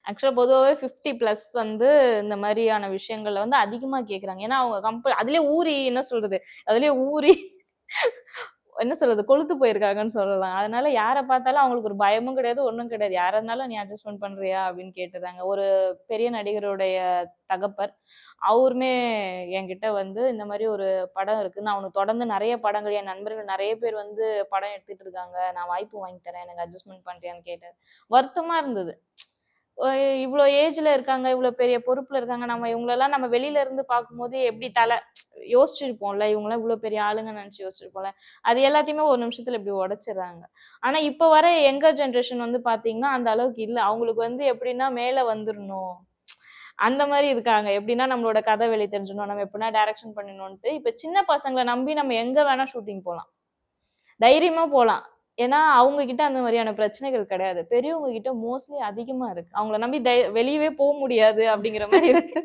ஆக்சுவலா பொதுவாவே 50 பிளஸ் வந்து இந்த மாரியான விஷயங்கள்ல வந்து அதிகமா கேட்குறாங்க. ஏன்னா அவங்க அதிலயே ஊறி என்ன சொல்றது? அதிலயே ஊறி என்ன சொல்றது? கொழுத்து போயிருக்காங்கன்னு சொல்லலாம். அதனால யார பார்த்தாலும் அவங்களுக்கு ஒரு பயமும் கிடையாது, ஒண்ணும் கிடையாது. யாரா இருந்தாலும் "நீ அட்ஜஸ்ட்மென்ட் பண்றியா?" அப்படின்னு கேட்டுர்றாங்க. ஒரு பெரிய நடிகருடைய தகப்பர். அவருமே என்கிட்ட வந்து இந்த மாரி ஒரு படம் இருக்கு. நான் உனக்கு தொடர்ந்து நெறைய படங்கள் என் நண்பர்கள் நெறைய பேர் வந்து படம் எடுத்துட்டு இருக்காங்க. நான் வாய்ப்பு வாங்கி தரேன். எனக்கு அட்ஜஸ்ட்மென்ட் பண்றியான்னு கேட்டாரு. வருத்தமா இருந்தது. அ இவ்ளோ ஏஜ்ல இருக்காங்க, இவ்ளோ பெரிய பொறுப்புல இருக்காங்க. நம்ம இவங்களலாம் நம்ம வெளியில இருந்து பார்க்கும்போது எப்படி யோசிச்சிருப்போம்ல. இவங்கலாம் இவ்ளோ பெரிய ஆளுங்கன்னு நெனச்சு யோசிச்சிருப்போம்ல. அது எல்லாத்தையுமே ஒரு நிமிஷத்துல இப்படி உடைச்சுர்றாங்க. ஆனா இப்ப வர யங்கர் ஜெனரேஷன் வந்து பார்த்தீங்கன்னா, அந்த அளவுக்கு இல்ல. அவங்களுக்கு வந்து எப்படின்னா மேல வந்துரணும். அந்த மாரி இருக்காங்க. எப்படின்னா நம்மளோட கதை வெளிய தெரிஞ்சிடணும். நம்ம எப்படின்னா டைரக்ஷன் பண்ணணுன்ட்டு. இப்ப சின்ன பசங்கள நம்பி நம்ம எங்க வேணா ஷூட்டிங் போலாம். தைரியமா போலாம். ஏன்னா, அவங்க கிட்ட அந்த மாரியான பிரச்சனைகள் கிடையாது. பெரியவங்க கிட்ட மோஸ்ட்லி அதிகமா இருக்கு. அவங்கள நம்பி வெளியவே போ முடியாது அப்படிங்கிற மாரி இருக்கு.